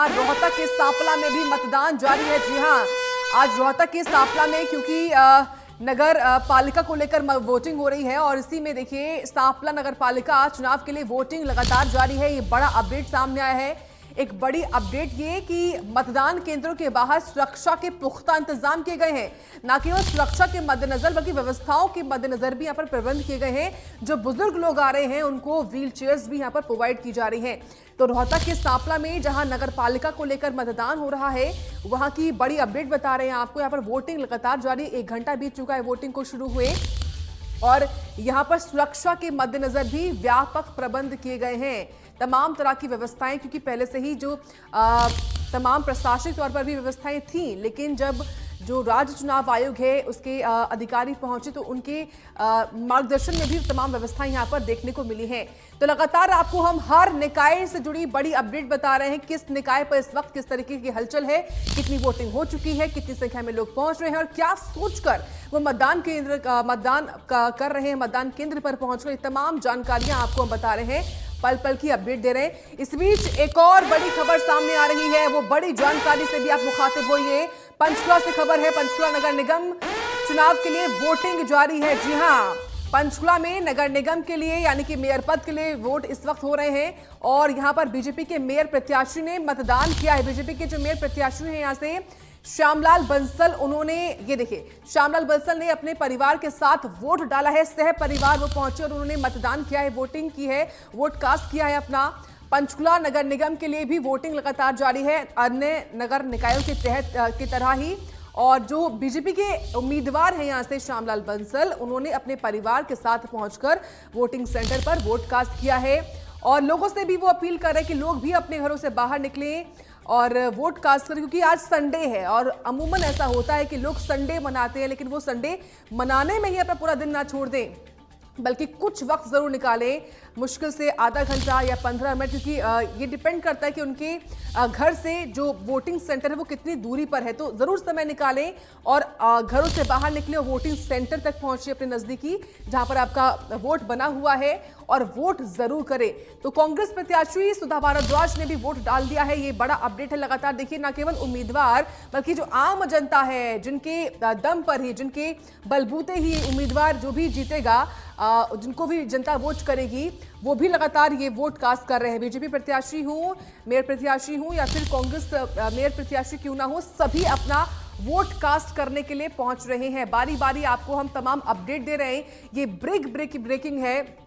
जहां रोहतक के सांपला में भी मतदान जारी है। जी हां, आज रोहतक के सांपला में क्योंकि नगर पालिका को लेकर वोटिंग हो रही है और इसी में देखिए सांपला नगर पालिका चुनाव के लिए वोटिंग लगातार जारी है। ये बड़ा अपडेट सामने आया है। एक बड़ी अपडेट ये कि मतदान केंद्रों के बाहर सुरक्षा के पुख्ता इंतजाम किए गए हैं। न केवल सुरक्षा के मद्देनजर बल्कि व्यवस्थाओं के मद्देनजर भी यहाँ पर प्रबंध किए गए हैं। जो बुजुर्ग लोग आ रहे हैं उनको व्हील चेयर्स भी यहाँ पर प्रोवाइड की जा रही हैं। तो रोहतक के सांपला में जहां नगर पालिका को लेकर मतदान हो रहा है, वहां की बड़ी अपडेट बता रहे हैं आपको। यहाँ पर वोटिंग लगातार जारी, 1 घंटा बीत चुका है वोटिंग को शुरू हुए और यहां पर सुरक्षा के मद्देनजर भी व्यापक प्रबंध किए गए हैं। तमाम तरह की व्यवस्थाएं, क्योंकि पहले से ही जो तमाम प्रशासनिक तौर पर भी व्यवस्थाएं थी, लेकिन जब जो राज्य चुनाव आयोग है उसके अधिकारी पहुंचे तो उनके मार्गदर्शन में भी तमाम व्यवस्थाएं यहां पर देखने को मिली हैं। तो लगातार आपको हम हर निकाय से जुड़ी बड़ी अपडेट बता रहे हैं, किस निकाय पर इस वक्त किस तरीके की हलचल है, कितनी वोटिंग हो चुकी है, कितनी संख्या में लोग पहुंच रहे हैं और क्या सोचकर वो मतदान कर रहे हैं, मतदान केंद्र पर पहुंचकर तमाम जानकारियां आपको हम बता रहे हैं, पल पल की अपडेट दे रहे हैं। इस बीच एक और बड़ी खबर सामने आ रही है, वो बड़ी जानकारी से भी आप मुखातिब होइए। पंचकुला से खबर है, पंचकुला नगर निगम चुनाव के लिए वोटिंग जारी है। जी हां, पंचकुला में नगर निगम के लिए यानी कि मेयर पद के लिए वोट इस वक्त हो रहे हैं और यहां पर बीजेपी के मेयर प्रत्याशी ने मतदान किया है। बीजेपी के जो मेयर प्रत्याशी हैं यहां से श्यामलाल बंसल, उन्होंने ये देखिए श्यामलाल बंसल ने अपने परिवार के साथ वोट डाला है। सह परिवार वो पहुंचे और उन्होंने मतदान किया है, वोटिंग की है, वोट कास्ट किया है अपना। पंचकुला नगर निगम के लिए भी वोटिंग लगातार जारी है, अन्य नगर निकायों के तहत की तरह ही। और जो बीजेपी के उम्मीदवार हैं यहां से श्यामलाल बंसल, उन्होंने अपने परिवार के साथ पहुंचकर वोटिंग सेंटर पर वोट कास्ट किया है और लोगों से भी वो अपील कर रहे हैं कि लोग भी अपने घरों से बाहर निकलें और वोट कास्ट करें, क्योंकि आज संडे है और अमूमन ऐसा होता है कि लोग संडे मनाते हैं, लेकिन वो संडे मनाने में ही अपना पूरा दिन ना छोड़ दें, बल्कि कुछ वक्त जरूर निकालें, मुश्किल से आधा घंटा या 15 मिनट, क्योंकि ये डिपेंड करता है कि उनके घर से जो वोटिंग सेंटर है वो कितनी दूरी पर है। तो जरूर समय निकालें और घरों से बाहर निकले और वोटिंग सेंटर तक पहुंचे अपने नजदीकी, जहां पर आपका वोट बना हुआ है, और वोट जरूर करें। तो कांग्रेस प्रत्याशी सुधा भारद्वाज ने भी वोट डाल दिया है। ये बड़ा अपडेट है। लगातार देखिए, न केवल उम्मीदवार बल्कि जो आम जनता है, जिनके दम पर ही, जिनके बलबूते ही उम्मीदवार जो भी जीतेगा, जिनको भी जनता वोट करेगी, वो भी लगातार ये वोट कास्ट कर रहे हैं। बीजेपी प्रत्याशी हूं, मेयर प्रत्याशी हूं या फिर कांग्रेस मेयर प्रत्याशी क्यों ना हो, सभी अपना वोट कास्ट करने के लिए पहुंच रहे हैं। बारी बारी आपको हम तमाम अपडेट दे रहे हैं। ये ब्रेकिंग है,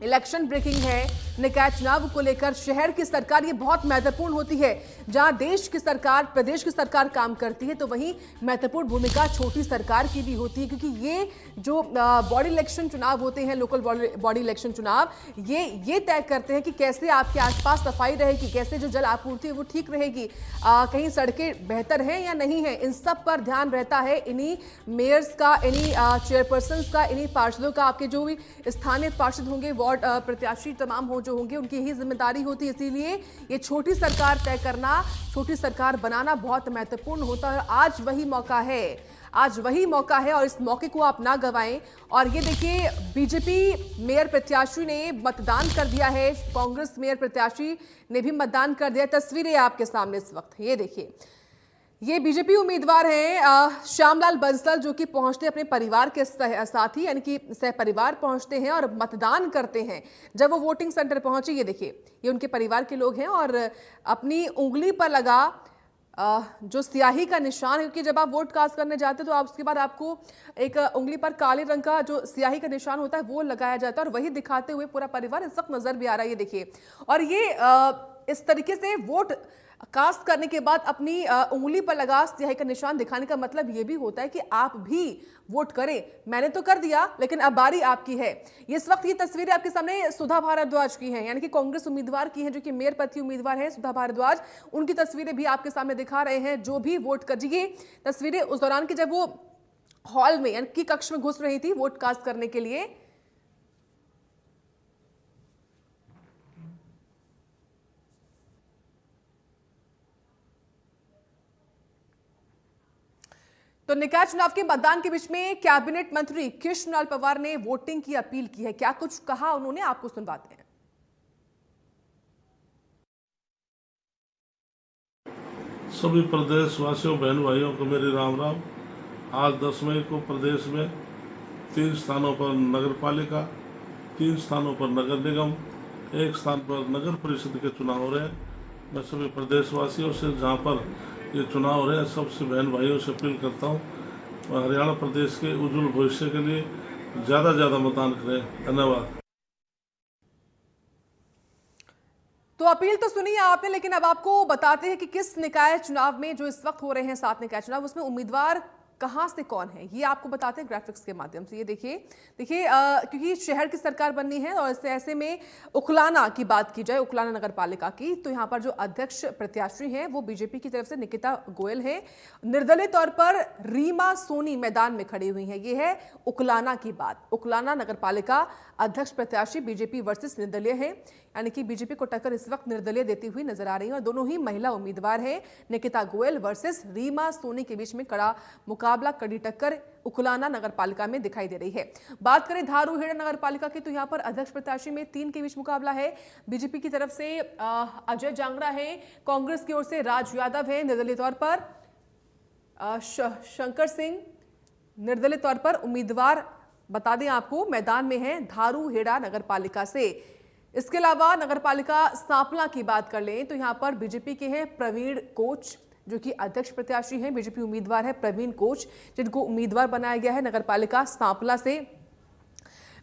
इलेक्शन ब्रेकिंग है। निकाय चुनाव को लेकर शहर की सरकार ये बहुत महत्वपूर्ण होती है। जहां देश की सरकार, प्रदेश की सरकार काम करती है, तो वहीं महत्वपूर्ण भूमिका छोटी सरकार की भी होती है, क्योंकि ये जो बॉडी इलेक्शन चुनाव होते हैं, लोकल बॉडी इलेक्शन चुनाव, ये तय करते हैं कि कैसे आपके आसपास सफाई रहेगी, कैसे जो जल आपूर्ति है वो ठीक रहेगी, कहीं सड़कें बेहतर हैं या नहीं है, इन सब पर ध्यान रहता है। इन्हीं मेयर्स का, इन्हीं चेयरपर्सन का, इन्हीं पार्षदों का, आपके जो भी स्थानीय पार्षद होंगे, वार्ड प्रत्याशी तमाम हो जो होंगे, उनकी ही जिम्मेदारी होती है। इसीलिए ये छोटी सरकार तय करना, छोटी सरकार बनाना बहुत महत्वपूर्ण होता है। आज वही मौका है और इस मौके को आप ना गंवाएं। और ये देखिए, बीजेपी मेयर प्रत्याशी ने मतदान कर दिया है, कांग्रेस मेयर प्रत्याशी ने भी मतदान कर दिया। तस्वीरें आपके सामने इस वक्त, ये देखिए, ये बीजेपी उम्मीदवार हैं श्यामलाल बंसल, जो कि पहुंचते अपने परिवार के साथ ही, यानी कि सह परिवार पहुंचते हैं और मतदान करते हैं। जब वो वोटिंग सेंटर पहुंचे, ये देखिए, ये उनके परिवार के लोग हैं और अपनी उंगली पर लगा जो स्याही का निशान है, क्योंकि जब आप वोट कास्ट करने जाते हैं तो आप उसके बाद आपको एक उंगली पर काले रंग का जो स्याही का निशान होता है वो लगाया जाता है और वही दिखाते हुए पूरा परिवार इस वक्त नजर भी आ रहा है। ये देखिए, और ये इस तरीके से वोट कास्ट करने के बाद अपनी उंगली पर लगा स्याही का निशान दिखाने का मतलब यह भी होता है कि आप भी वोट करें। मैंने तो कर दिया, लेकिन अब बारी आपकी है। इस वक्त ये तस्वीरें आपके सामने सुधा भारद्वाज की हैं, यानी कि कांग्रेस उम्मीदवार की हैं, जो कि मेयर पद की उम्मीदवार है सुधा भारद्वाज। उनकी तस्वीरें भी आपके सामने दिखा रहे हैं। जो भी वोट कर, ये तस्वीरें उस दौरान की जब वो हॉल में, यानी कि कक्ष में घुस रही थी वोट कास्ट करने के लिए। तो निकाय चुनाव के मतदान के बीच में कैबिनेट मंत्री कृष्णलाल पंवार ने वोटिंग की अपील की है। क्या कुछ कहा उन्होंने, आपको सुनवाते हैं। सभी प्रदेश वासियों बहन भाइयों को मेरी राम राम। आज 10 मई को प्रदेश में 3 स्थानों पर नगर पालिका, 3 स्थानों पर नगर निगम, 1 स्थान पर नगर परिषद के चुनाव हो रहे हैं। मैं सभी प्रदेशवासियों से, जहां पर ये चुनाव हो रहे हैं, सबसे बहन भाइयों से अपील करता हूं, हरियाणा प्रदेश के उज्जवल भविष्य के लिए ज़्यादा मतदान करें। धन्यवाद। तो अपील तो सुनी है आपने, लेकिन अब आपको बताते हैं कि किस निकाय चुनाव में जो इस वक्त हो रहे हैं 7 निकाय चुनाव, उसमें उम्मीदवार कहां से कौन है, ये आपको बताते हैं ग्राफिक्स के माध्यम से। ये देखिए क्योंकि शहर की सरकार बननी है और ऐसे में उकलाना की बात की जाए, उकलाना नगर पालिका की, तो यहां पर जो अध्यक्ष प्रत्याशी हैं वो बीजेपी की तरफ से निकिता गोयल है। निर्दलीय तौर पर रीमा सोनी मैदान में खड़ी हुई है। ये है उकलाना की बात। उकलाना नगर पालिका अध्यक्ष प्रत्याशी बीजेपी वर्सेस निर्दलीय है, यानी कि बीजेपी को टक्कर इस वक्त निर्दलीय देती हुई नजर आ रही है और दोनों ही महिला उम्मीदवार हैं। निकिता गोयल वर्सेस रीमा सोनी के बीच में कड़ा मुकाबला, कड़ी टक्कर उकलाना नगर पालिका में दिखाई दे रही है। बात करें धारूहेड़ा नगर पालिका की, तो यहां पर अध्यक्ष प्रत्याशी में 3 के बीच मुकाबला है। बीजेपी की तरफ से अजय जांगड़ा है, कांग्रेस की ओर से राज यादव है, निर्दलीय तौर पर शंकर सिंह निर्दलीय तौर पर उम्मीदवार बता दें आपको मैदान में है धारूहेड़ा नगर पालिका से। इसके अलावा नगर पालिका सांपला की बात कर लें तो यहां पर बीजेपी के हैं प्रवीण कोच, जो कि अध्यक्ष प्रत्याशी हैं, बीजेपी उम्मीदवार है प्रवीण कोच, जिनको उम्मीदवार बनाया गया है नगर पालिका सांपला से।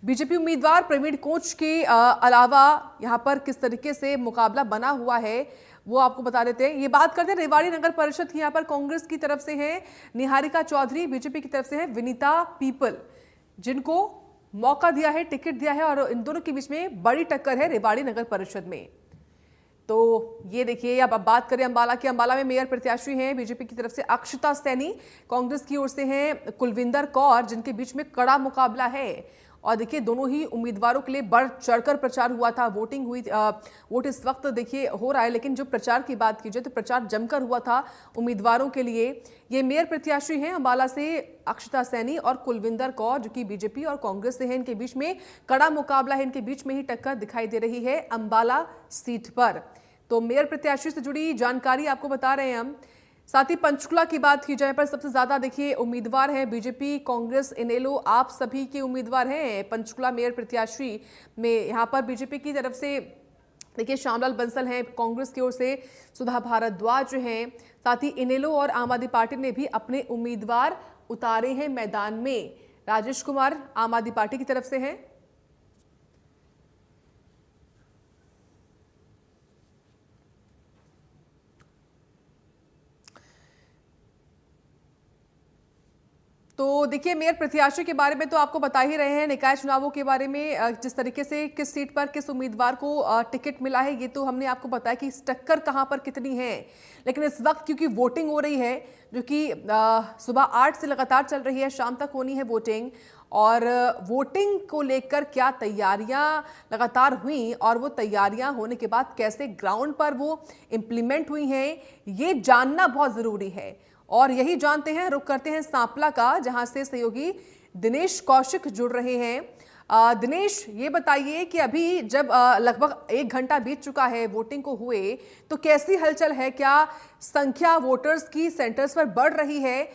बीजेपी उम्मीदवार प्रवीण कोच के अलावा यहां पर किस तरीके से मुकाबला बना हुआ है वो आपको बता देते हैं। ये बात करते हैं रेवाड़ी नगर परिषद की। यहां पर कांग्रेस की तरफ से है निहारिका चौधरी, बीजेपी की तरफ से है विनीता पीपल, जिनको मौका दिया है, टिकट दिया है और इन दोनों के बीच में बड़ी टक्कर है रेवाड़ी नगर परिषद में। तो ये देखिए, अब बात करें अंबाला की। अंबाला में मेयर प्रत्याशी हैं बीजेपी की तरफ से अक्षता सैनी, कांग्रेस की ओर से हैं कुलविंदर कौर, जिनके बीच में कड़ा मुकाबला है। और देखिए दोनों ही उम्मीदवारों के लिए बढ़ चढ़कर प्रचार हुआ था, वोटिंग हुई, वोट इस वक्त देखिए हो रहा है, लेकिन जो प्रचार की बात की जाए तो प्रचार जमकर हुआ था उम्मीदवारों के लिए। ये मेयर प्रत्याशी हैं अंबाला से अक्षता सैनी और कुलविंदर कौर, जो कि बीजेपी और कांग्रेस से हैं। इनके बीच में कड़ा मुकाबला है, इनके बीच में ही टक्कर दिखाई दे रही है अंबाला सीट पर। तो मेयर प्रत्याशी से जुड़ी जानकारी आपको बता रहे हैं हम। साथ ही पंचकुला की बात की जाए पर सबसे ज्यादा देखिए उम्मीदवार हैं बीजेपी, कांग्रेस, इनेलो, आप सभी के उम्मीदवार हैं पंचकुला मेयर प्रत्याशी में। यहां पर बीजेपी की तरफ से देखिए श्यामलाल बंसल हैं, कांग्रेस की ओर से सुधा भारद्वाज हैं, साथ ही इनेलो और आम आदमी पार्टी ने भी अपने उम्मीदवार उतारे हैं मैदान में। राजेश कुमार आम आदमी पार्टी की तरफ से हैं। तो देखिए मेयर प्रत्याशी के बारे में तो आपको बता ही रहे हैं, निकाय चुनावों के बारे में जिस तरीके से किस सीट पर किस उम्मीदवार को टिकट मिला है ये तो हमने आपको बताया कि टक्कर कहां पर कितनी है। लेकिन इस वक्त क्योंकि वोटिंग हो रही है, जो कि सुबह 8 से लगातार चल रही है, शाम तक होनी है वोटिंग, और वोटिंग को लेकर क्या तैयारियां लगातार हुई और वो तैयारियां होने के बाद कैसे ग्राउंड पर वो इम्प्लीमेंट हुई हैं, ये जानना बहुत ज़रूरी है। और यही जानते हैं, रुक करते हैं सांपला का, जहां से सहयोगी दिनेश कौशिक जुड़ रहे हैं। दिनेश, ये बताइए कि अभी जब लगभग 1 घंटा बीत चुका है वोटिंग को हुए, तो कैसी हलचल है? क्या संख्या वोटर्स की सेंटर्स पर बढ़ रही है?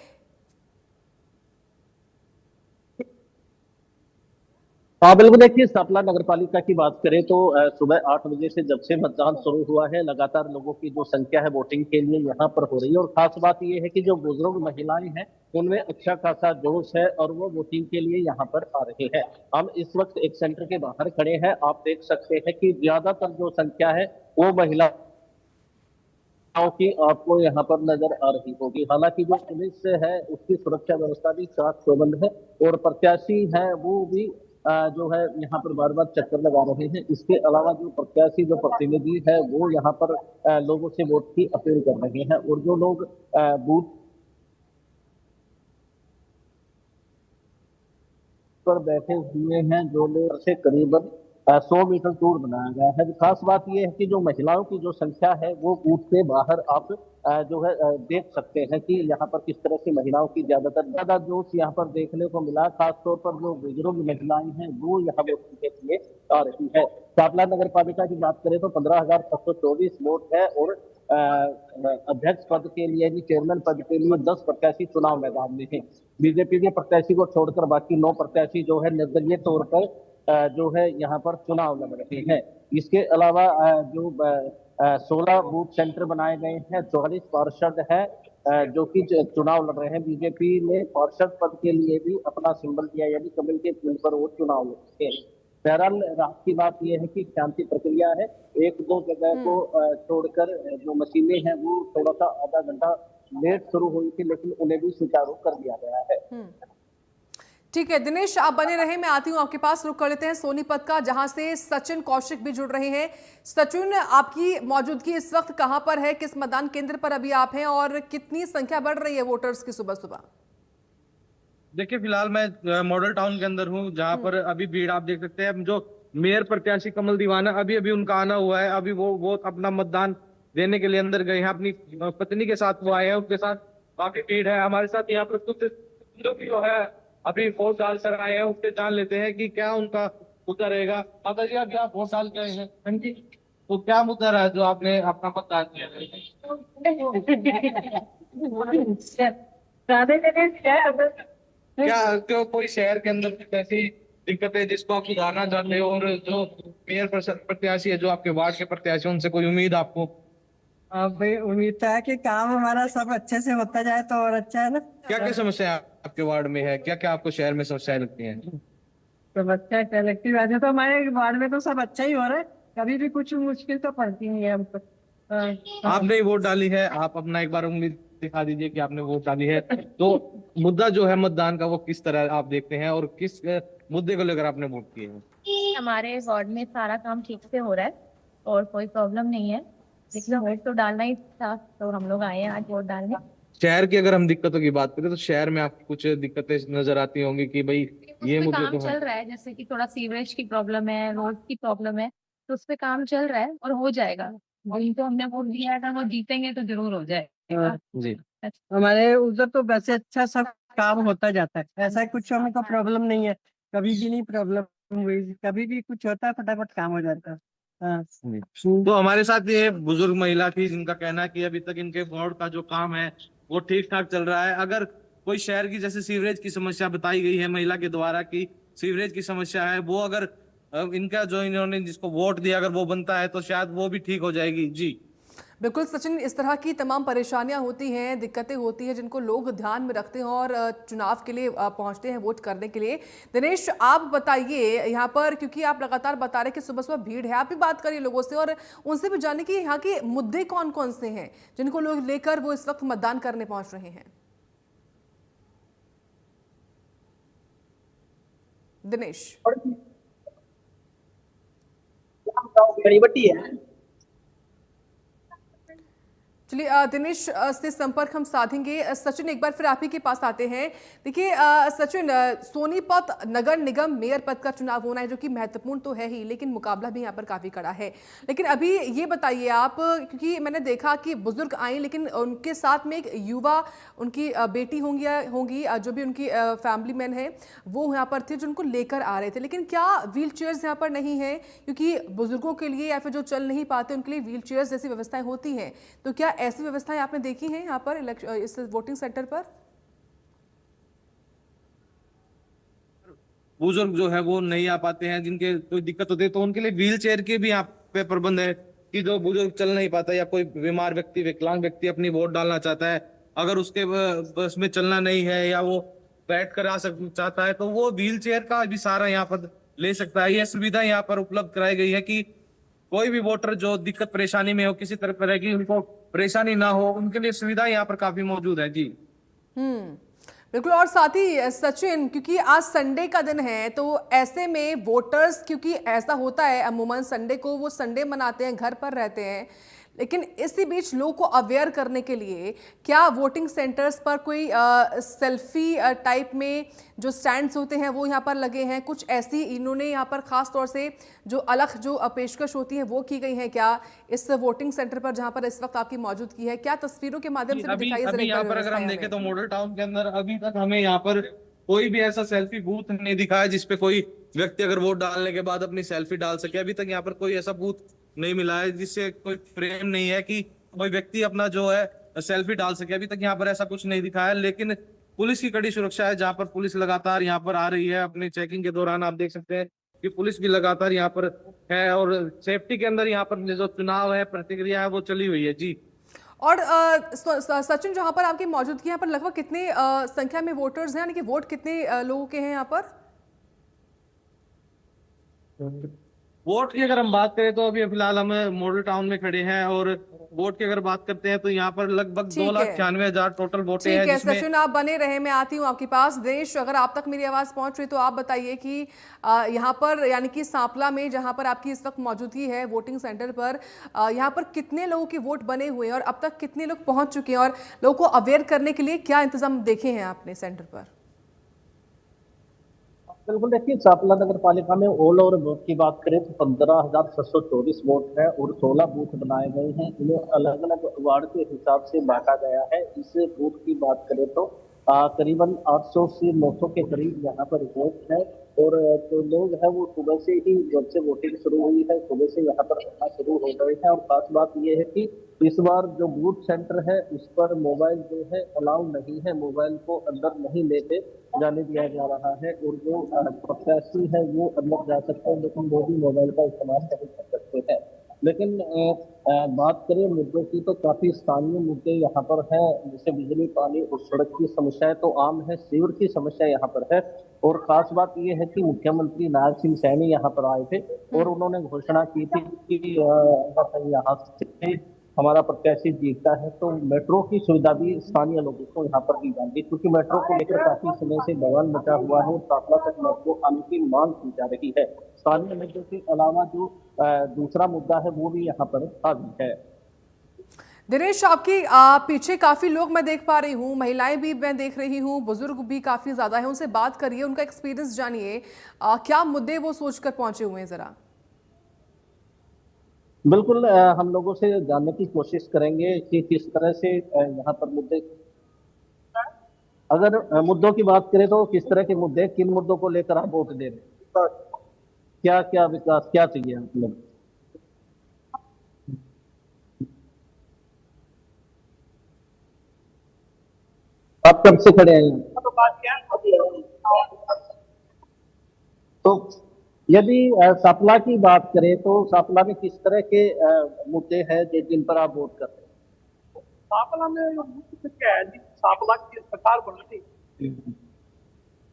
हाँ बिल्कुल, देखिए सांपला नगर पालिका की बात करें तो सुबह 8 बजे से जब से मतदान शुरू हुआ है, लगातार लोगों की जो संख्या है वोटिंग के लिए यहाँ पर हो रही है। और खास बात यह है कि जो बुजुर्ग महिलाएं हैं उनमें अच्छा खासा जोश है और वो वोटिंग के लिए यहाँ पर आ रहे हैं। हम इस वक्त एक सेंटर के बाहर खड़े हैं, आप देख सकते हैं कि ज्यादातर जो संख्या है वो महिला की आपको यहाँ पर नजर आ रही होगी। हालांकि जो पुलिस है उसकी सुरक्षा व्यवस्था भी चाक चौबंद है और प्रत्याशी है वो भी जो है यहाँ पर बार बार चक्कर लगा रहे हैं। इसके अलावा जो प्रत्याशी जो प्रतिनिधि है वो यहाँ पर लोगों से वोट की अपील कर रहे हैं। और जो लोग बूथ पर बैठे हुए हैं, जो लोग से करीबन 100 मीटर दूर बनाया गया है। खास बात यह है कि जो महिलाओं की जो संख्या है वो बूथ के बाहर आप जो है देख सकते हैं कि यहाँ पर किस तरह से महिलाओं की ज्यादा जोश यहाँ पर देखने को मिला। खासतौर पर जो बुजुर्ग महिलाएं हैं वो यहाँ वोटिंग के लिए आ रही है। सांपला नगर पालिका की बात करें तो 15,724 वोट है और अध्यक्ष पद के लिए यानी चेयरमैन पद के लिए 10 प्रत्याशी चुनाव मैदान में हैं। बीजेपी के प्रत्याशी को छोड़कर बाकी 9 प्रत्याशी जो है निर्दलीय तौर पर जो है यहाँ पर चुनाव लड़ रहे हैं। इसके अलावा जो 16 बूथ सेंटर बनाए गए हैं, 44 पार्षद है जो कि चुनाव लड़ रहे हैं। बीजेपी ने पार्षद पद के लिए भी अपना सिंबल दिया, यानी कमल के फूल पर वो चुनाव लड़ते हैं। बहरहाल रात की बात यह है कि शांति प्रक्रिया है। 1-2 जगह को छोड़कर जो मशीनें हैं वो थोड़ा सा आधा घंटा लेट शुरू हुई थी, लेकिन उन्हें भी सुचारू कर दिया गया है। ठीक है दिनेश, आप बने रहे, मैं आती हूँ आपके पास। रुक कर लेते हैं सोनीपत का, जहां से सचिन कौशिक भी जुड़ रहे हैं। सचिन, आपकी मौजूदगी इस वक्त कहां पर है, किस मतदान केंद्र पर अभी आप हैं और कितनी संख्या बढ़ रही है वोटर्स की सुबह सुबह? देखिए, फिलहाल मैं मॉडल टाउन के अंदर हूँ, जहाँ पर अभी भीड़ आप देख सकते हैं। जो मेयर प्रत्याशी कमल दीवाना, अभी अभी उनका आना हुआ है। अभी वो अपना मतदान देने के लिए अंदर गए हैं, अपनी पत्नी के साथ वो आए हैं, उनके साथ काफी भीड़ है। हमारे साथ यहाँ पर कुछ जो भी जो है अभी वोट डाल कर आए हैं, उससे जान लेते हैं कि क्या उनका मुद्दा रहेगा। अगर जी अभी आप वोट डाल के आए हैं, हाँ जी, तो क्या मुद्दा रहा जो आपने अपना मतदान किया? क्या क्यों कोई शहर के अंदर कुछ ऐसी दिक्कत है जिसको आप सुधारना चाहते हो, और जो मेयर प्रत्याशी है, जो आपके वार्ड के प्रत्याशी, उनसे कोई उम्मीद आपको? भाई उम्मीद तो है कि काम हमारा सब अच्छे से होता जाए तो और अच्छा है ना। क्या क्या समस्या आपके वार्ड में है, क्या क्या आपको शहर में समस्याएं लगती हैं? सब अच्छा है, कलेक्टिव वैसे तो हमारे वार्ड में तो सब अच्छा ही हो रहा है, कभी भी कुछ मुश्किल तो पड़ती नहीं है हमको। आपने ही वोट डाली है, आप अपना एक बार उम्मीद दिखा दीजिए कि आपने वोट डाली है। तो मुद्दा जो है मतदान का, वो किस तरह आप देखते हैं और किस मुद्दे को लेकर आपने वोट किए हैं? हमारे वार्ड में सारा काम ठीक से हो रहा है और कोई प्रॉब्लम नहीं है, लेकिन वोट तो डालना ही था, तो हम लोग आए हैं आज वोट डालने। शहर की अगर हम दिक्कतों की बात करें तो शहर में आपको कुछ दिक्कतें नजर आती होंगी कि भाई ये मुद्दे काम तो चल रहा है, जैसे कि थोड़ा सीवरेज की प्रॉब्लम है, रोड की प्रॉब्लम है, तो उस पे काम चल रहा है और हो जाएगा। वही तो हमने वोट दिया था, वो जीतेंगे तो जरूर हो जाएगा। जी। हमारे उधर तो वैसे अच्छा सब काम होता जाता है, ऐसा कुछ हमें को प्रॉब्लम नहीं है, कभी भी नहीं प्रॉब्लम हुई, कभी भी कुछ होता है फटाफट काम हो जाता है। हाँ। तो हमारे साथ ये बुजुर्ग महिला थी, जिनका कहना है कि अभी तक इनके वार्ड का जो काम है वो ठीक ठाक चल रहा है। अगर कोई शहर की जैसे सीवरेज की समस्या बताई गई है महिला के द्वारा कि सीवरेज की समस्या है, वो अगर इनका जो इन्होंने जिसको वोट दिया अगर वो बनता है तो शायद वो भी ठीक हो जाएगी। जी बिल्कुल सचिन, इस तरह की तमाम परेशानियां होती हैं, दिक्कतें होती हैं, जिनको लोग ध्यान में रखते हैं और चुनाव के लिए पहुंचते हैं वोट करने के लिए। दिनेश, आप बताइए यहाँ पर, क्योंकि आप लगातार बता रहे कि सुबह सुबह भीड़ है, आप भी बात करिए लोगों से और उनसे भी जाने कि यहाँ के मुद्दे कौन कौन से हैं जिनको लोग लेकर वो इस वक्त मतदान करने पहुंच रहे हैं। दिनेश, चलिए दिनेश से संपर्क हम साधेंगे। सचिन, एक बार फिर आप ही के पास आते हैं। देखिए सचिन, सोनीपत नगर निगम मेयर पद का चुनाव होना है, जो कि महत्वपूर्ण तो है ही, लेकिन मुकाबला भी यहाँ पर काफ़ी कड़ा है। लेकिन अभी ये बताइए आप, क्योंकि मैंने देखा कि बुजुर्ग आई, लेकिन उनके साथ में एक युवा, उनकी बेटी होंगी जो भी उनकी फैमिली मैन है, वो यहाँ पर थे, जो उनको लेकर आ रहे थे। लेकिन क्या व्हील चेयर्स यहाँ पर नहीं है? क्योंकि बुजुर्गों के लिए या फिर जो चल नहीं पाते उनके लिए व्हील चेयर्स जैसी व्यवस्थाएं होती हैं, तो क्या ऐसी व्यवस्थाएं आपने देखी हैं यहाँ पर इस वोटिंग सेंटर पर? बुजुर्ग जो है वो नहीं आ पाते हैं, जिनके कोई दिक्कत होती है, तो उनके लिए व्हील चेयर के भी यहाँ पे प्रबंध है कि जो बुजुर्ग चल नहीं पाता या कोई बीमार व्यक्ति, विकलांग व्यक्ति अपनी वोट डालना चाहता है, अगर उसके बस में चलना नहीं है या वो बैठ कर आ चाहता है, तो वो व्हील चेयर का भी सहारा यहाँ पर ले सकता है। यह सुविधा यहाँ पर उपलब्ध कराई गई है कि कोई भी वोटर जो दिक्कत परेशानी में हो, किसी तरह की उनको परेशानी ना हो, उनके लिए सुविधा यहाँ पर काफी मौजूद है। जी बिल्कुल। और साथ ही सचिन, क्योंकि आज संडे का दिन है, तो ऐसे में वोटर्स, क्योंकि ऐसा होता है अमूमन संडे को वो संडे मनाते हैं, घर पर रहते हैं, लेकिन इसी बीच लोगों को अवेयर करने के लिए क्या वोटिंग सेंटर्स पर कोई सेल्फी टाइप में जो स्टैंड्स होते हैं वो यहाँ पर लगे हैं? कुछ ऐसी इन्होंने यहाँ पर खास तौर से जो अलग जो पेशकश होती है वो की गई है क्या इस वोटिंग सेंटर पर, जहाँ पर इस वक्त आपकी मौजूदगी है? क्या तस्वीरों के माध्यम से दिखाइए अभी यहाँ पर अगर हम देखें तो मॉडल टाउन के अंदर अभी तक हमें यहाँ पर कोई भी ऐसा सेल्फी बूथ नहीं दिखा है जिसपे कोई व्यक्ति अगर वोट डालने के बाद अपनी सेल्फी डाल सके। अभी तक यहाँ पर कोई ऐसा बूथ नहीं मिला है जिससे कोई फ्रेम नहीं है कि कोई व्यक्ति अपना जो है सेल्फी डाल सके। अभी तक यहाँ पर ऐसा कुछ नहीं दिखा है, लेकिन पुलिस की कड़ी सुरक्षा है, जहाँ पर पुलिस लगातार यहाँ पर आ रही है। अपनी चेकिंग के दौरान आप देख सकते हैं कि पुलिस भी लगातार यहाँ पर है, और सेफ्टी के अंदर यहाँ पर जो चुनाव है, प्रतिक्रिया है, वो चली हुई है जी। और सचिन, जहां पर आपकी मौजूदगी यहाँ पर लगभग कितने संख्या में वोटर्स हैं, यानी कि वोट कितने लोगों के हैं यहाँ पर? वोट की अगर हम बात करें तो अभी फिलहाल हम मॉडल टाउन में खड़े हैं, और वोट की अगर बात करते हैं तो यहाँ पर लगभग ठीक है। 2,96,000 टोटल वोटें ठीक हैं, है जिसमें सचिन, आप बने रहे, मैं आती हूँ आपके पास। दिनेश, अगर आप तक मेरी आवाज पहुंच रही तो आप बताइए कि यहाँ पर यानी कि सांपला में जहाँ पर आपकी इस वक्त मौजूदगी है वोटिंग सेंटर पर, यहाँ पर कितने लोगों के वोट बने हुए हैं और अब तक कितने लोग पहुंच चुके हैं, और लोगों को अवेयर करने के लिए क्या इंतजाम देखे हैं आपने सेंटर पर? बिल्कुल, देखिए सांपला नगर पालिका में ऑल ओवर वोट की बात करें तो 15,624 वोट है और 16 बूथ बनाए गए हैं। इन्हें अलग अलग वार्ड के हिसाब से बांटा गया है। इस बूथ की बात करें तो करीबन 800 से 900 के करीब यहाँ पर वोट है, और जो लोग हैं वो सुबह से ही, जब से वोटिंग शुरू हुई है, सुबह से यहाँ पर आना शुरू हो गए हैं। और खास बात ये है कि इस बार जो बूथ सेंटर है उस पर मोबाइल जो है अलाउ नहीं है, मोबाइल को अंदर नहीं लेके जाने दिया जा रहा है, और जो प्रत्याशी है वो अंदर जा सकते हैं, लेकिन वो भी मोबाइल का इस्तेमाल नहीं कर सकते हैं। लेकिन बात करें मुद्दों की तो काफी स्थानीय मुद्दे यहाँ पर हैं, जैसे बिजली, पानी और सड़क की समस्याएं तो आम है, सीवर की समस्या यहाँ पर है। और खास बात यह है कि मुख्यमंत्री नायब सिंह सैनी यहाँ पर आए थे और उन्होंने घोषणा की थी कि यहाँ से हमारा प्रत्याशी जीतता है तो मेट्रो की सुविधा भी स्थानीय लोगों को यहाँ पर दी जाएगी, क्योंकि मेट्रो को लेकर काफी समय से बवाल मचा हुआ है और सांपला तक मेट्रो आने की मांग की जा रही है। स्थानीय मुद्दों के अलावा जो दूसरा मुद्दा है वो भी यहाँ पर हावी है। दिनेश, आपकी पीछे काफी लोग मैं देख पा रही हूँ, महिलाएं भी मैं देख रही हूँ, बुजुर्ग भी काफी ज्यादा है, उनसे बात करिए, उनका एक्सपीरियंस जानिए, क्या मुद्दे वो सोचकर पहुंचे हुए हैं जरा। बिल्कुल, हम लोगों से जानने की कोशिश करेंगे कि किस तरह से यहाँ पर मुद्दे, अगर मुद्दों की बात करें तो किस तरह के मुद्दे, किन मुद्दों को लेकर आप वोट दे रहे हैं, क्या क्या विकास, क्या चाहिए आप लोग? आप कब से खड़े हैं? तो यदि सांपला की बात करें तो सांपला में किस तरह के मुद्दे हैं जिन पर आप वोट कर रहे हैं? सांपला में मुख्य क्या है जी, सांपला की सरकार बनी थी,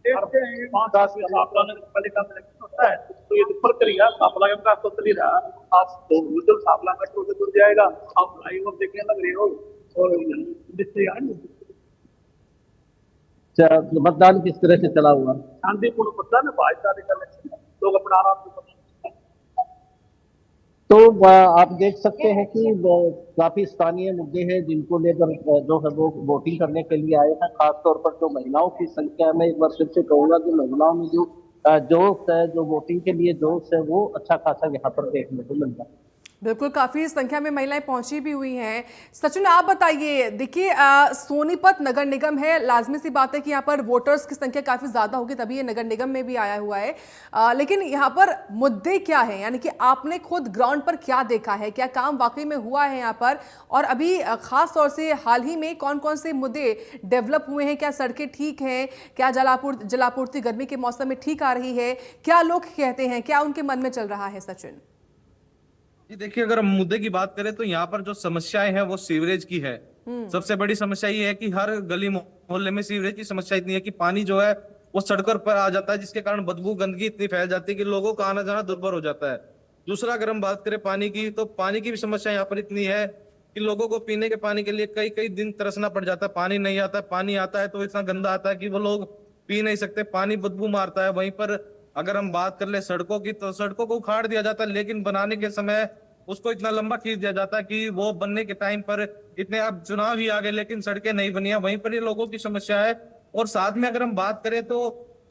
5 साल से सांपला नगर पालिका में इलेक्शन होता है, तो ये तो प्रक्रिया सांपला का विकास तो चल ही रहा है। आप तो सांपला मेट्रो से जुड़ जाएगा, आप लाइव अब देखने लग रहे हो, और मतदान किस तरह से चला हुआ? शांतिपूर्ण मतदान है, भाईचारे का इलेक्शन है, लोग अपना आराम से। तो आप देख सकते हैं कि काफी स्थानीय मुद्दे हैं जिनको लेकर जो है वो वोटिंग करने के लिए आए हैं। खासतौर पर जो महिलाओं की संख्या में एक बार फिर से कहूंगा कि महिलाओं में जो जोश है, जो वोटिंग के लिए जोश है, वो अच्छा खासा यहाँ पर देखने को मिल रहा है। बिल्कुल, काफी संख्या में महिलाएं पहुंची भी हुई हैं। सचिन, आप बताइए, देखिए सोनीपत नगर निगम है, लाजमी सी बात है कि यहाँ पर वोटर्स की संख्या काफी ज्यादा होगी, तभी ये नगर निगम में भी आया हुआ है। लेकिन यहाँ पर मुद्दे क्या हैं, यानी कि आपने खुद ग्राउंड पर क्या देखा है, क्या काम वाकई में हुआ है यहाँ पर, और अभी खास तौर से हाल ही में कौन कौन से मुद्दे डेवलप हुए हैं? क्या सड़कें ठीक हैं, क्या जलापूर्ति गर्मी के मौसम में ठीक आ रही है, क्या लोग कहते हैं, क्या उनके मन में चल रहा है? सचिन जी देखिए, अगर हम मुद्दे की बात करें तो यहाँ पर जो समस्याएं हैं वो सीवरेज की है। सबसे बड़ी समस्या ये है कि हर गली मोहल्ले में सीवरेज की समस्या इतनी है कि पानी जो है वो सड़कों पर आ जाता है, जिसके कारण बदबू, गंदगी इतनी फैल जाती है कि लोगों का आना जाना दुर्भर हो जाता है। दूसरा, अगर हम बात करें पानी की, तो पानी की भी समस्या यहाँ पर इतनी है कि लोगों को पीने के पानी के लिए कई कई दिन तरसना पड़ जाता है, पानी नहीं आता, पानी आता है तो इतना गंदा आता है कि वो लोग पी नहीं सकते, पानी बदबू मारता है। वहीं पर अगर हम बात कर ले सड़कों की, तो सड़कों को उखाड़ दिया जाता है, लेकिन बनाने के समय उसको इतना लंबा खींच दिया जाता है कि वो बनने के टाइम पर इतने, अब चुनाव ही आ गए लेकिन सड़कें नहीं बनी है। वहीं पर ये लोगों की समस्या है। और साथ में अगर हम बात करें तो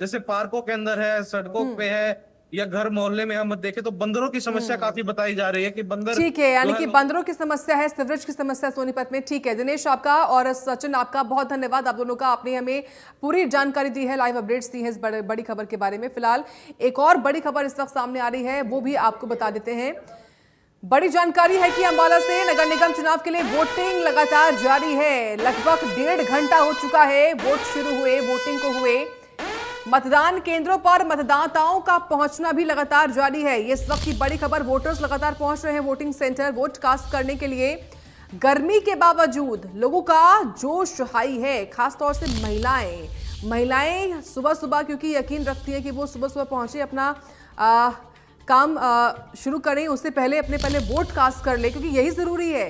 जैसे पार्कों के अंदर है, सड़कों पे है, या घर मोहल्ले में हम देखें तो बंदरों की समस्या काफी बताई जा रही है कि बंदर, ठीक है, यानी कि बंदरों की समस्या है, सीवरेज की समस्या सोनीपत में। ठीक है दिनेश, आपका और सचिन आपका बहुत धन्यवाद, आप दोनों का, आपने हमें पूरी जानकारी दी है, लाइव अपडेट्स दी है इस बड़ी खबर के बारे में। फिलहाल एक और बड़ी खबर इस वक्त सामने आ रही है, वो भी आपको बता देते हैं। बड़ी जानकारी है कि अंबाला से नगर निगम चुनाव के लिए वोटिंग लगातार जारी है। लगभग 1.5 घंटा हो चुका है वोट शुरू हुए, वोटिंग को हुए। मतदान केंद्रों पर मतदाताओं का पहुंचना भी लगातार जारी है। ये इस वक्त की बड़ी खबर, वोटर्स लगातार पहुंच रहे हैं वोटिंग सेंटर वोट कास्ट करने के लिए। गर्मी के बावजूद लोगों का जोश हाई है, खासतौर से महिलाएं सुबह सुबह, क्योंकि यकीन रखती है कि वो सुबह सुबह पहुंचे, अपना काम शुरू करें, उससे पहले पहले वोट कास्ट कर ले, क्योंकि यही जरूरी है।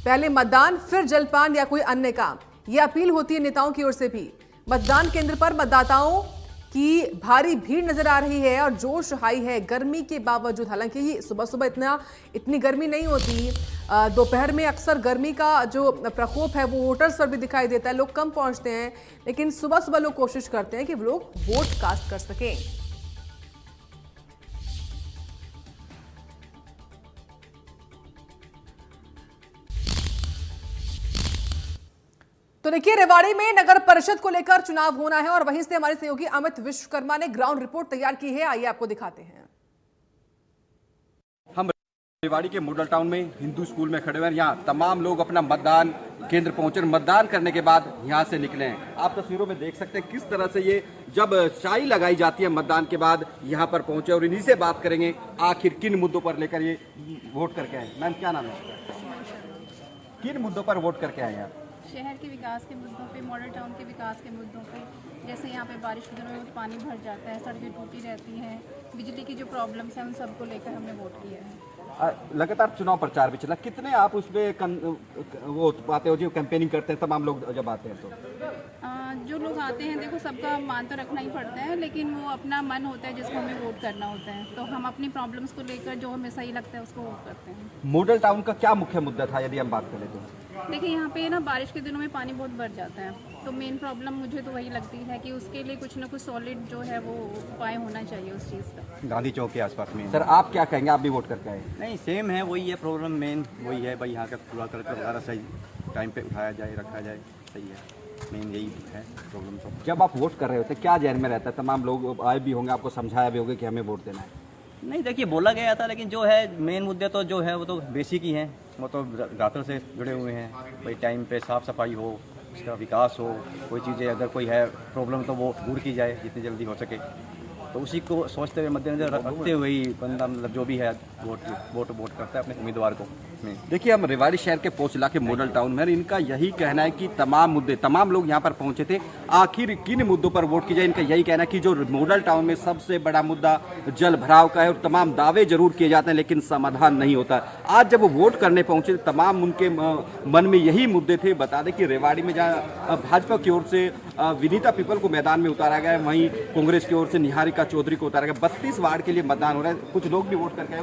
पहले मतदान फिर जलपान या कोई अन्य काम, यह अपील होती है नेताओं की ओर से भी। मतदान केंद्र पर मतदाताओं की भारी भीड़ नजर आ रही है और जोश हाई है गर्मी के बावजूद। हालांकि सुबह सुबह इतनी गर्मी नहीं होती, दोपहर में अक्सर गर्मी का जो प्रकोप है वो वोटर्स पर भी दिखाई देता है, लोग कम पहुंचते हैं, लेकिन सुबह सुबह लोग कोशिश करते हैं कि लोग वोट कास्ट कर सकें। तो देखिए, रेवाड़ी में नगर परिषद को लेकर चुनाव होना है और वहीं से हमारे सहयोगी अमित विश्वकर्मा ने ग्राउंड रिपोर्ट तैयार की है। आइए आपको दिखाते हैं। हम रेवाड़ी के मॉडल टाउन में हिंदू स्कूल में खड़े हुए हैं। यहाँ तमाम लोग अपना मतदान केंद्र पहुंचे, मतदान करने के बाद यहाँ से निकले हैं। आप तस्वीरों में देख सकते हैं किस तरह से ये जब शाही लगाई जाती है मतदान के बाद यहाँ पर पहुंचे, और इन्हीं से बात करेंगे आखिर किन मुद्दों पर लेकर ये वोट करके आए। मैम, क्या नाम है? किन मुद्दों पर वोट करके आए आप? शहर के विकास के मुद्दों पे, मॉडल टाउन के विकास के मुद्दों पे। जैसे यहाँ पे बारिश के दिनों में पानी भर जाता है, सड़कें टूटी रहती हैं, बिजली की जो प्रॉब्लम्स हैं उन सबको लेकर हमने वोट किया है। लगातार चुनाव प्रचार भी चला, कितने आप उसमें वो पाते हो जो कैंपेनिंग करते हैं तमाम लोग जब आते हैं तो? जो लोग आते हैं, देखो सबका मान तो रखना ही पड़ता है, लेकिन वो अपना मन होता है जिसको हमें वोट करना होता है, तो हम अपनी प्रॉब्लम्स को लेकर जो हमें सही लगता है उसको वोट करते हैं। मॉडल टाउन का क्या मुख्य मुद्दा था यदि हम बात करें तो? देखिए, यहाँ पे ना बारिश के दिनों में पानी बहुत भर जाता है, तो मेन प्रॉब्लम मुझे तो वही लगती है कि उसके लिए कुछ ना कुछ सॉलिड जो है वो उपाय होना चाहिए उस चीज़ का। गांधी चौक के आसपास में। सर, आप क्या कहेंगे? आप भी वोट करके आए? नहीं, सेम है, वही है प्रॉब्लम, मेन वही है भाई, यहाँ का कूड़ा करकट वगैरह सही टाइम पे उठाया जाए, रखा जाए, सही है, मेन यही है प्रॉब्लम। तो जब आप वोट कर रहे होते क्या जहन में रहता है? तमाम लोग आए भी होंगे, आपको समझाया भी होगा कि हमें वोट देना है। नहीं, देखिए बोला गया था, लेकिन जो है मेन मुद्दे तो जो है वो तो बेसिक ही हैं, वो तो रातों से जुड़े हुए हैं भाई। टाइम पे साफ़ सफाई हो, उसका विकास हो, कोई चीज़ें अगर कोई है प्रॉब्लम तो वो दूर की जाए जितनी जल्दी हो सके, तो उसी को सोचते हुए मद्देनजर रखते हुए ही बंदा मतलब जो भी है वोट करता है अपने उम्मीदवार को। देखिए, हम रेवाड़ी शहर के पोस्ट इलाके मॉडल टाउन में, इनका यही कहना है कि तमाम मुद्दे, तमाम लोग यहाँ पर पहुंचे थे, आखिर किन मुद्दों पर वोट की जाए। इनका यही कहना है कि जो मॉडल टाउन में सबसे बड़ा मुद्दा जल भराव का है, और तमाम दावे जरूर किए जाते हैं लेकिन समाधान नहीं होता। आज जब वो वोट करने पहुंचे तमाम उनके मन में यही मुद्दे थे। बता दें कि रेवाड़ी में जहाँ भाजपा की ओर से विनीता पीपल को मैदान में उतारा गया है, वहीं कांग्रेस की ओर से निहारिका चौधरी को उतारा गया। 32 वार्ड के लिए मतदान हो रहा है। कुछ लोग भी वोट करके आए,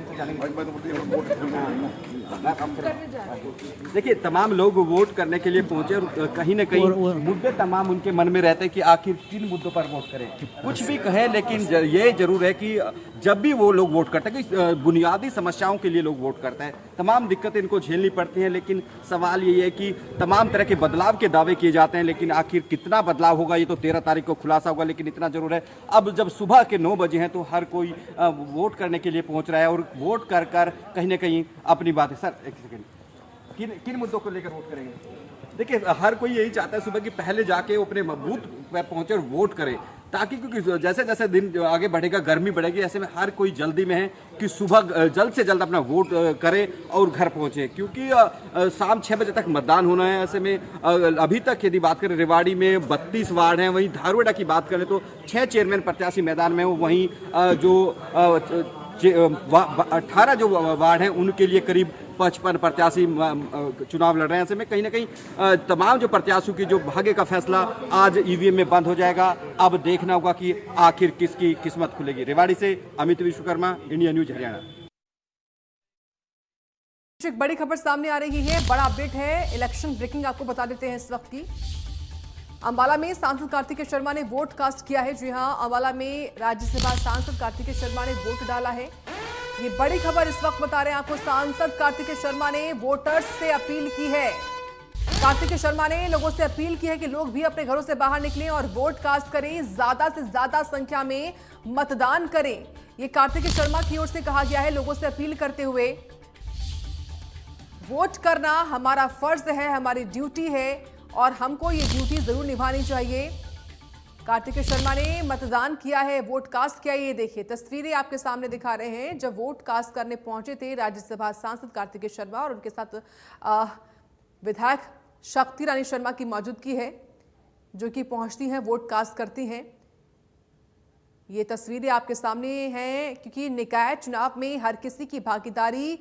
देखिए तमाम लोग वोट करने के लिए पहुंचे और कहीं ना कहीं मुद्दे तमाम उनके मन में रहते हैं कि आखिर किन मुद्दों पर वोट करें। कुछ भी कहें, लेकिन ये जरूर है कि जब भी वो लोग वोट करते हैं कि बुनियादी समस्याओं के लिए लोग वोट करते हैं। तमाम दिक्कतें इनको झेलनी पड़ती हैं, लेकिन सवाल ये है कि तमाम तरह के बदलाव के दावे किए जाते हैं, लेकिन आखिर कितना बदलाव होगा ये तो 13 तारीख को खुलासा होगा। लेकिन इतना जरूर है, अब जब सुबह के 9 बजे हैं तो हर कोई वोट करने के लिए पहुंच रहा है और वोट कर कहीं ना कहीं अपनी बात है। सर, एक सेकेंड, किन मुद्दों को लेकर वोट करेंगे? देखिए, हर कोई यही चाहता है सुबह की पहले जाके अपने बूथ पर पहुंचे और वोट करे, ताकि क्योंकि जैसे जैसे दिन आगे बढ़ेगा गर्मी बढ़ेगी, ऐसे में हर कोई जल्दी में है कि सुबह जल्द से जल्द अपना वोट करे और घर पहुंचे, क्योंकि शाम 6 बजे तक मतदान होना है। ऐसे में अभी तक यदि बात करें रेवाड़ी में 32 वार्ड हैं, वहीं धारवाड़ा की बात करें तो 6 चेयरमैन प्रत्याशी मैदान में हो, वहीं जो 18 जो वार्ड हैं उनके लिए करीब 55 प्रत्याशी चुनाव लड़ रहे हैं। ऐसे में कहीं ना कहीं तमाम जो प्रत्याशियों की जो भाग्य का फैसला आज ईवीएम में बंद हो जाएगा। अब देखना होगा कि आखिर किसकी किस्मत खुलेगी। रेवाड़ी से अमित विश्वकर्मा, इंडिया न्यूज हरियाणा। एक बड़ी खबर सामने आ रही है, बड़ा अपडेट है, इलेक्शन ब्रेकिंग आपको बता देते हैं इस वक्त की। अंबाला में सांसद कार्तिकेय शर्मा ने वोट कास्ट किया है। जी हां, अंबाला में राज्यसभा सांसद कार्तिकेय शर्मा ने वोट डाला है। ये बड़ी खबर इस वक्त बता रहे हैं आपको। सांसद कार्तिकेय शर्मा ने वोटर्स से अपील की है। कार्तिकेय शर्मा ने लोगों से अपील की है कि लोग भी अपने घरों से बाहर निकलें और वोट कास्ट करें, ज्यादा से ज्यादा संख्या में मतदान करें। ये कार्तिक शर्मा की ओर से कहा गया है, लोगों से अपील करते हुए वोट करना हमारा फर्ज है, हमारी ड्यूटी है और हमको ये ड्यूटी जरूर निभानी चाहिए। कार्तिक शर्मा ने मतदान किया है, वोट कास्ट किया। ये देखिए तस्वीरें आपके सामने दिखा रहे हैं जब वोट कास्ट करने पहुंचे थे राज्यसभा सांसद कार्तिक शर्मा और उनके साथ विधायक शक्ति रानी शर्मा की मौजूदगी है जो कि पहुंचती हैं, वोट कास्ट करती हैं। ये तस्वीरें आपके सामने हैं क्योंकि निकाय चुनाव में हर किसी की भागीदारी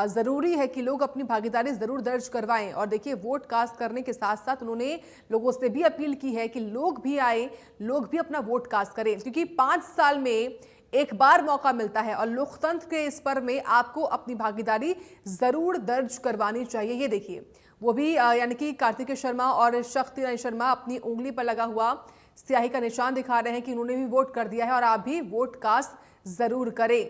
ज़रूरी है कि लोग अपनी भागीदारी ज़रूर दर्ज करवाएं। और देखिए वोट कास्ट करने के साथ साथ उन्होंने लोगों से भी अपील की है कि लोग भी आए, लोग भी अपना वोट कास्ट करें क्योंकि 5 साल में एक बार मौका मिलता है और लोकतंत्र के इस पर्व में आपको अपनी भागीदारी ज़रूर दर्ज करवानी चाहिए। ये देखिए वो भी यानी कि कार्तिक शर्मा और शक्ति रानी शर्मा अपनी उंगली पर लगा हुआ स्याही का निशान दिखा रहे हैं कि उन्होंने भी वोट कर दिया है और आप भी वोट कास्ट ज़रूर करें।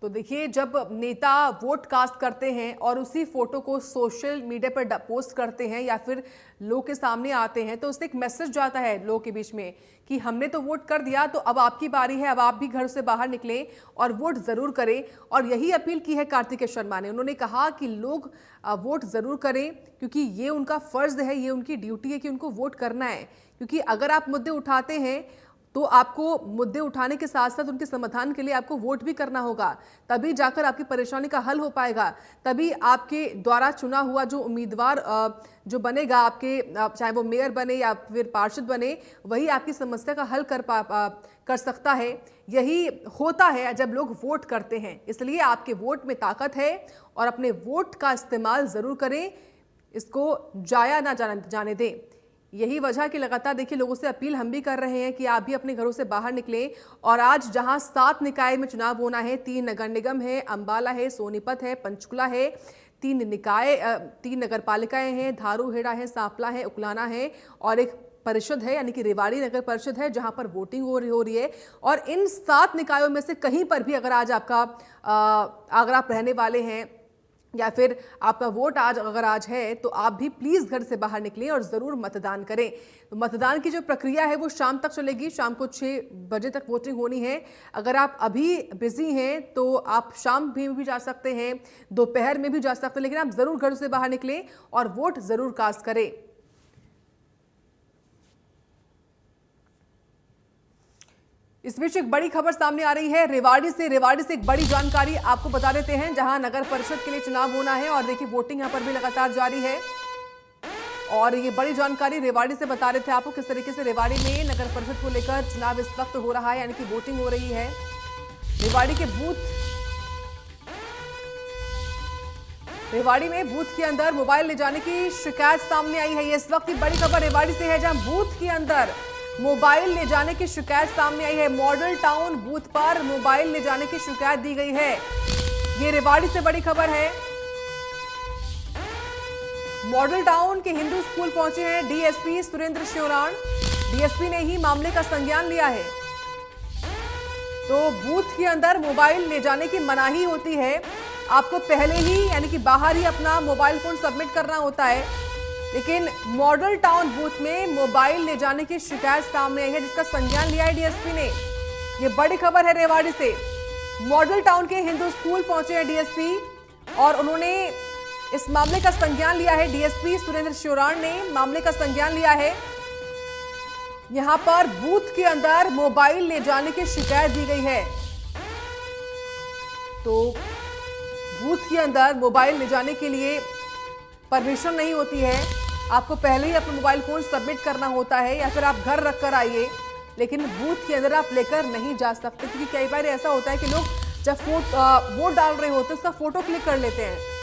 तो देखिए जब नेता वोट कास्ट करते हैं और उसी फोटो को सोशल मीडिया पर पोस्ट करते हैं या फिर लोग के सामने आते हैं तो उससे एक मैसेज जाता है लोगों के बीच में कि हमने तो वोट कर दिया, तो अब आपकी बारी है, अब आप भी घर से बाहर निकलें और वोट ज़रूर करें। और यही अपील की है कार्तिक शर्मा ने। उन्होंने कहा कि लोग वोट ज़रूर करें क्योंकि ये उनका फ़र्ज़ है, ये उनकी ड्यूटी है कि उनको वोट करना है। क्योंकि अगर आप मुद्दे उठाते हैं तो आपको मुद्दे उठाने के साथ साथ उनके समाधान के लिए आपको वोट भी करना होगा, तभी जाकर आपकी परेशानी का हल हो पाएगा, तभी आपके द्वारा चुना हुआ जो उम्मीदवार जो बनेगा, आपके चाहे वो मेयर बने या फिर पार्षद बने, वही आपकी समस्या का हल कर सकता है। यही होता है जब लोग वोट करते हैं। इसलिए आपके वोट में ताकत है और अपने वोट का इस्तेमाल ज़रूर करें, इसको जाया ना जाने दें। यही वजह कि लगातार देखिए लोगों से अपील हम भी कर रहे हैं कि आप भी अपने घरों से बाहर निकलें। और आज जहां 7 निकाय में चुनाव होना है, 3 नगर निगम है, अंबाला है, सोनीपत है, पंचकुला है, 3 नगर पालिकाएं हैं, धारूहेड़ा है, सांपला है, उकलाना है और एक परिषद है यानी कि रेवाड़ी नगर परिषद है जहां पर वोटिंग हो रही है। और इन 7 निकायों में से कहीं पर भी अगर आज अगर आप रहने वाले हैं या फिर आपका वोट आज है तो आप भी प्लीज़ घर से बाहर निकलें और ज़रूर मतदान करें। तो मतदान की जो प्रक्रिया है वो शाम तक चलेगी, शाम को 6 बजे तक वोटिंग होनी है। अगर आप अभी बिजी हैं तो आप शाम में भी जा सकते हैं, दोपहर में भी जा सकते हैं, लेकिन आप ज़रूर घर से बाहर निकलें और वोट ज़रूर कास्ट करें। इस बीच एक बड़ी खबर सामने आ रही है रेवाड़ी से एक बड़ी जानकारी आपको बता देते हैं जहां नगर परिषद के लिए चुनाव होना है और देखिए वोटिंग यहां पर भी लगातार जारी है। और ये बड़ी जानकारी रेवाड़ी से बता रहे थे आपको किस तरीके से रेवाड़ी में नगर परिषद को लेकर चुनाव इस वक्त हो रहा है, यानी कि वोटिंग हो रही है। रेवाड़ी में बूथ के अंदर मोबाइल ले जाने की शिकायत सामने आई है। ये इस वक्त की बड़ी खबर रेवाड़ी से है जहां बूथ के अंदर मोबाइल ले जाने की शिकायत सामने आई है। मॉडल टाउन बूथ पर मोबाइल ले जाने की शिकायत दी गई है। ये रेवाड़ी से बड़ी खबर है। मॉडल टाउन के हिंदू स्कूल पहुंचे हैं डीएसपी सुरेंद्र श्योराण। डीएसपी ने ही मामले का संज्ञान लिया है। तो बूथ के अंदर मोबाइल ले जाने की मनाही होती है, आपको पहले ही यानी कि बाहर ही अपना मोबाइल फोन सबमिट करना होता है। लेकिन मॉडल टाउन बूथ में मोबाइल ले जाने की शिकायत सामने आई है जिसका संज्ञान लिया है डीएसपी ने। यह बड़ी खबर है रेवाड़ी से। मॉडल टाउन के हिंदू स्कूल पहुंचे हैं डीएसपी और उन्होंने इस मामले का संज्ञान लिया है। डीएसपी सुरेंद्र श्योराण ने मामले का संज्ञान लिया है। यहां पर बूथ के अंदर मोबाइल ले जाने की शिकायत दी गई है। तो बूथ के अंदर मोबाइल ले जाने के लिए परमिशन नहीं होती है, आपको पहले ही अपना मोबाइल फोन सबमिट करना होता है या फिर आप घर रख कर आइए, लेकिन बूथ के अंदर आप लेकर नहीं जा सकते क्योंकि कई बार ऐसा होता है कि लोग जब वोट डाल रहे होते हैं उसका फोटो क्लिक कर लेते हैं